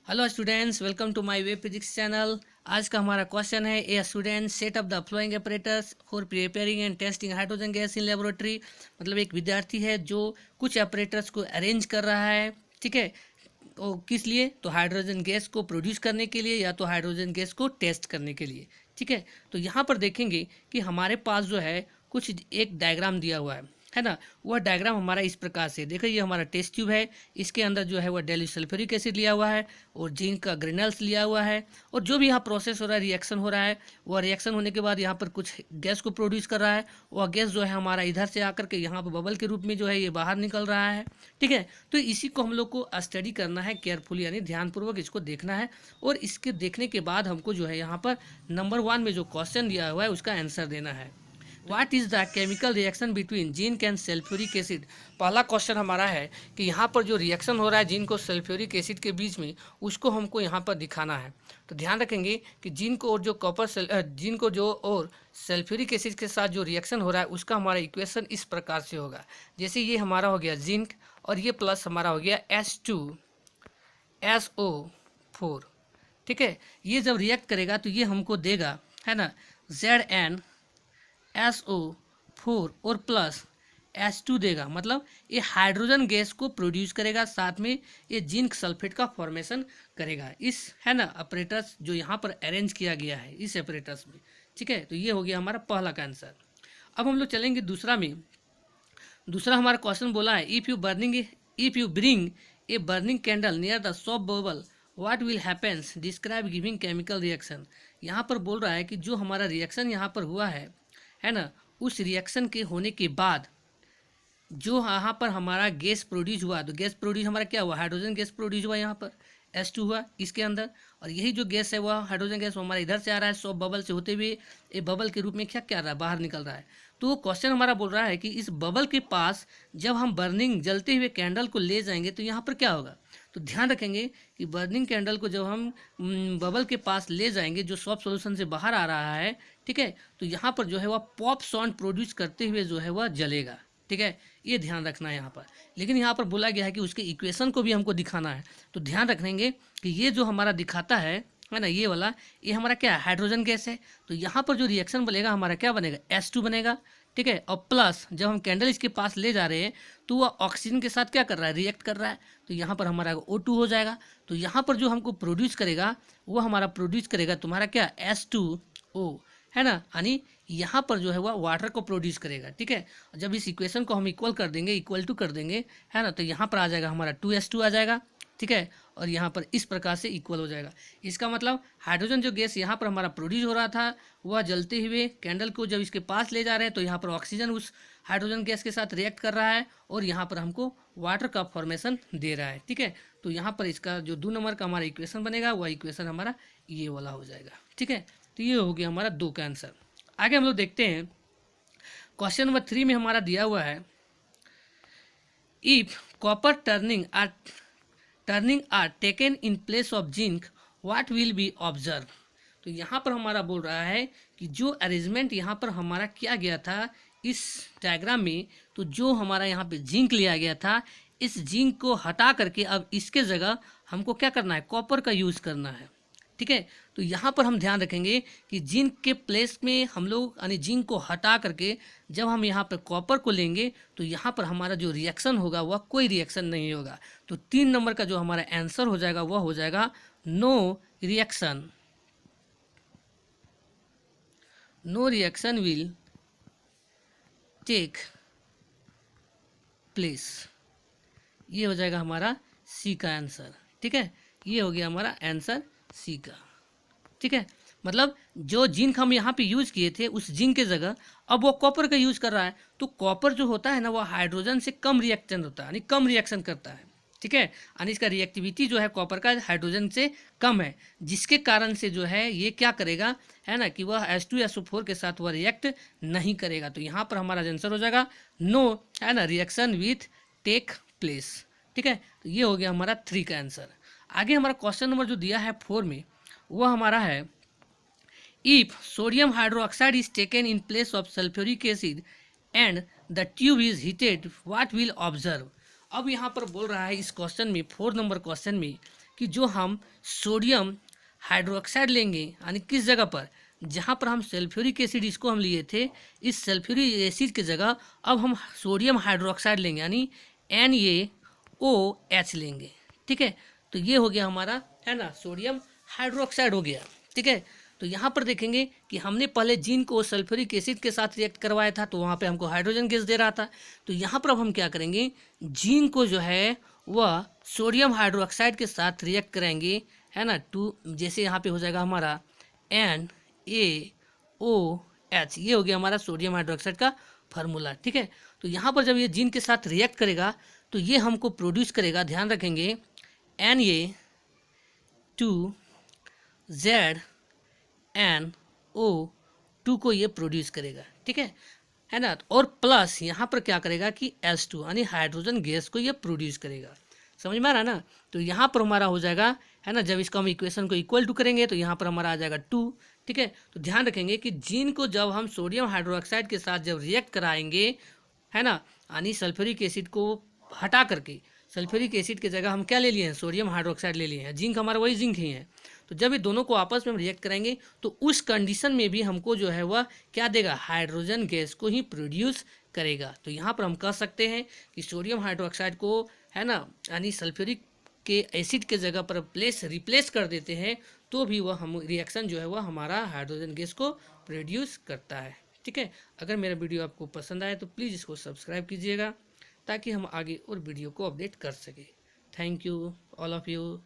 Hello students, welcome to my web physics channel. आज का हमारा क्वेश्चन है a student set up the following apparatus for preparing and testing hydrogen gas in laboratory. मतलब एक विद्यार्थी है जो कुछ apparatus को अरेंज कर रहा है, ठीक है। तो किस लिए? तो हाइड्रोजन गैस को प्रोड्यूस करने के लिए या तो हाइड्रोजन गैस को टेस्ट करने के लिए, ठीक है। तो यहाँ पर देखेंगे कि हमारे पास जो है कुछ एक डायग्राम दिया हुआ है ना। वह डायग्राम हमारा इस प्रकार से देखो, ये हमारा टेस्ट ट्यूब है। इसके अंदर जो है वह डेली सल्फ्यूरिक एसिड लिया हुआ है और जिंक का ग्रेनल्स लिया हुआ है। और जो भी यहाँ प्रोसेस हो रहा है, रिएक्शन हो रहा है, वह रिएक्शन होने के बाद यहाँ पर कुछ गैस को प्रोड्यूस कर रहा है। वह गैस जो है हमारा इधर से आकर के यहाँ पर बबल के रूप में जो है ये बाहर निकल रहा है, ठीक है। तो इसी को हम लोग को स्टडी करना है केयरफुली, यानी ध्यानपूर्वक इसको देखना है। और इसके देखने के बाद हमको जो है यहाँ पर नंबर 1 में जो क्वेश्चन दिया हुआ है उसका आंसर देना है। What is the chemical reaction between zinc and sulphuric acid. पहला क्वेश्चन हमारा है कि यहाँ पर जो रिएक्शन हो रहा है जिंक और सल्फ्यूरिक एसिड के बीच में, उसको हमको यहाँ पर दिखाना है। तो ध्यान रखेंगे कि जिंक और जो जिंक और जो और सल्फ्यूरिक एसिड के साथ जो रिएक्शन हो रहा है उसका हमारा इक्वेशन इस प्रकार से होगा। जैसे ये हमारा हो गया जिंक और ये प्लस हमारा हो गया H2SO4, ठीक है। ये जब रिएक्ट करेगा तो ये हमको देगा, है ना, ZnSO4 और प्लस H2 देगा। मतलब ये हाइड्रोजन गैस को प्रोड्यूस करेगा, साथ में ये जिंक सल्फेट का फॉर्मेशन करेगा इस, है ना, अपरेटस जो यहाँ पर अरेंज किया गया है इस अपरेटस में, ठीक है। तो ये हो गया हमारा पहला का आंसर। अब हम लोग चलेंगे दूसरा में। दूसरा हमारा क्वेश्चन बोला है if you bring a burning candle near the soft bubble what will happens, describe giving chemical reaction. यहाँ पर बोल रहा है कि जो हमारा रिएक्शन यहाँ पर हुआ है ना, उस रिएक्शन के होने के बाद जो यहाँ पर हमारा गैस प्रोड्यूस हुआ, तो गैस प्रोड्यूस हमारा क्या हुआ, हाइड्रोजन गैस प्रोड्यूस हुआ, यहाँ पर H2 हुआ इसके अंदर। और यही जो गैस है वह हाइड्रोजन गैस हमारा इधर से आ रहा है, सॉफ्ट बबल से होते हुए एक बबल के रूप में क्या क्या रहा है, बाहर निकल रहा है। तो क्वेश्चन हमारा बोल रहा है कि इस बबल के पास जब हम बर्निंग जलते हुए कैंडल को ले जाएंगे तो यहाँ पर क्या होगा। तो ध्यान रखेंगे कि बर्निंग कैंडल को जब हम बबल के पास ले जाएंगे जो सॉफ्ट सॉल्यूशन से बाहर आ रहा है, ठीक है, तो यहाँ पर जो है वह पॉप साउंड प्रोड्यूस करते हुए जो है वह जलेगा, ठीक है। ये ध्यान रखना है यहाँ पर। लेकिन यहाँ पर बोला गया है कि उसके इक्वेशन को भी हमको दिखाना है। तो ध्यान रखेंगे कि ये जो हमारा दिखाता है ना, ये वाला, ये हमारा क्या है, हाइड्रोजन गैस है। तो यहाँ पर जो रिएक्शन बनेगा हमारा क्या बनेगा, H2 बनेगा, ठीक है। और प्लस जब हम कैंडल इसके पास ले जा रहे हैं तो वह ऑक्सीजन के साथ क्या कर रहा है, रिएक्ट कर रहा है। तो यहाँ पर हमारा O2 हो जाएगा। तो यहाँ पर जो हमको प्रोड्यूस करेगा वो हमारा प्रोड्यूस करेगा तुम्हारा क्या, H2O, है ना, यानी यहाँ पर जो है वह वाटर को प्रोड्यूस करेगा, ठीक है। जब इस इक्वेशन को हम इक्वल कर देंगे, इक्वल टू कर देंगे, है ना, तो यहाँ पर आ जाएगा हमारा 2H2 आ जाएगा, ठीक है। और यहाँ पर इस प्रकार से इक्वल हो जाएगा। इसका मतलब हाइड्रोजन जो गैस यहाँ पर हमारा प्रोड्यूस हो रहा था वह जलते हुए कैंडल को जब इसके पास ले जा रहे हैं तो यहाँ पर ऑक्सीजन उस हाइड्रोजन गैस के साथ रिएक्ट कर रहा है और यहाँ पर हमको वाटर का फॉर्मेशन दे रहा है, ठीक है। तो यहाँ पर इसका जो 2 नंबर का हमारा इक्वेशन बनेगा वह इक्वेशन हमारा ये वाला हो जाएगा, ठीक है। तो ये हो गया हमारा 2 का आंसर। आगे हम लोग देखते हैं क्वेश्चन नंबर 3 में हमारा दिया हुआ है if copper turning are taken in place of zinc what will be observe. तो यहाँ पर हमारा बोल रहा है कि जो अरेंजमेंट यहाँ पर हमारा किया गया था इस डायग्राम में, तो जो हमारा यहाँ पे जिंक लिया गया था, इस जिंक को हटा करके अब इसके जगह हमको क्या करना है, कॉपर का यूज़ करना है, ठीक है। तो यहाँ पर हम ध्यान रखेंगे कि जिंक के प्लेस में हम लोग यानी जिंक को हटा करके जब हम यहाँ पर कॉपर को लेंगे तो यहाँ पर हमारा जो रिएक्शन होगा वह कोई रिएक्शन नहीं होगा। तो 3 नंबर का जो हमारा आंसर हो जाएगा वह हो जाएगा no reaction will take place. ये हो जाएगा हमारा सी का आंसर, ठीक है। ये हो गया हमारा आंसर सी का, ठीक है। मतलब जो जिंक हम यहाँ पे यूज़ किए थे उस जिंक के जगह अब वो कॉपर का यूज़ कर रहा है। तो कॉपर जो होता है ना वो हाइड्रोजन से कम रिएक्शन होता है, यानी कम रिएक्शन करता है, ठीक है। यानी इसका रिएक्टिविटी जो है कॉपर का हाइड्रोजन से कम है, जिसके कारण से जो है ये क्या करेगा, है ना, कि वह H2SO4 के साथ वह रिएक्ट नहीं करेगा। तो यहाँ पर हमारा आंसर हो जाएगा नो, है ना, रिएक्शन विथ टेक प्लेस, ठीक है। तो ये हो गया हमारा 3 का आंसर। आगे हमारा क्वेश्चन नंबर जो दिया है 4 में वह हमारा है if sodium hydroxide is taken in place of sulphuric acid and the tube is heated what will observe. अब यहाँ पर बोल रहा है इस क्वेश्चन में, 4 नंबर क्वेश्चन में, कि जो हम सोडियम हाइड्रोक्साइड लेंगे यानी किस जगह पर, जहाँ पर हम सल्फ्यूरिक एसिड इसको हम लिए थे, इस सल्फ्यूरिक एसिड की जगह अब हम सोडियम हाइड्रोक्साइड लेंगे यानी NaOH लेंगे। ठीक है, तो ये हो गया हमारा, है ना, सोडियम हाइड्रोक्साइड हो गया। ठीक है, तो यहाँ पर देखेंगे कि हमने पहले जिंक को सल्फ्यूरिक एसिड के साथ रिएक्ट करवाया था, तो वहाँ पे हमको हाइड्रोजन गैस दे रहा था। तो यहाँ पर अब हम क्या करेंगे, जिंक को जो है वह सोडियम हाइड्रोक्साइड के साथ रिएक्ट करेंगे, है ना, जैसे यहाँ पे हो जाएगा हमारा NaOH, ये हो गया हमारा सोडियम हाइड्रोक्साइड का फार्मूला। ठीक है, तो यहाँ पर जब ये जिंक के साथ रिएक्ट करेगा तो ये हमको प्रोड्यूस करेगा, ध्यान रखेंगे, Na2ZNO2 को ये प्रोड्यूस करेगा। ठीक है ना, और प्लस यहाँ पर क्या करेगा कि H2 यानी हाइड्रोजन गैस को ये प्रोड्यूस करेगा। समझ में आ रहा ना, तो यहाँ पर हमारा हो जाएगा, है ना, जब इसको हम इक्वेशन को इक्वल टू करेंगे तो यहाँ पर हमारा आ जाएगा 2। ठीक है, तो ध्यान रखेंगे कि जिंक को जब हम सोडियम हाइड्रोक्साइड के साथ जब रिएक्ट कराएंगे, है ना, यानी सल्फ्यूरिक एसिड को हटा करके सल्फ्यूरिक एसिड की जगह हम क्या ले लिए हैं, सोडियम हाइड्रोक्साइड ले लिए हैं, जिंक हमारा वही जिंक ही है। तो जब ये दोनों को आपस में हम रिएक्ट कराएंगे तो उस कंडीशन में भी हमको जो है वह क्या देगा, हाइड्रोजन गैस को ही प्रोड्यूस करेगा। तो यहाँ पर हम कह सकते हैं कि सोडियम हाइड्रोक्साइड को, है ना, यानी सल्फ्यूरिक के एसिड के जगह पर रिप्लेस कर देते हैं तो भी वह हम रिएक्शन जो है वह हमारा हाइड्रोजन गैस को प्रोड्यूस करता है। ठीक है, अगर मेरा वीडियो आपको पसंद आए तो प्लीज़ इसको सब्सक्राइब कीजिएगा ताकि हम आगे और वीडियो को अपडेट कर सकें। Thank you all of you.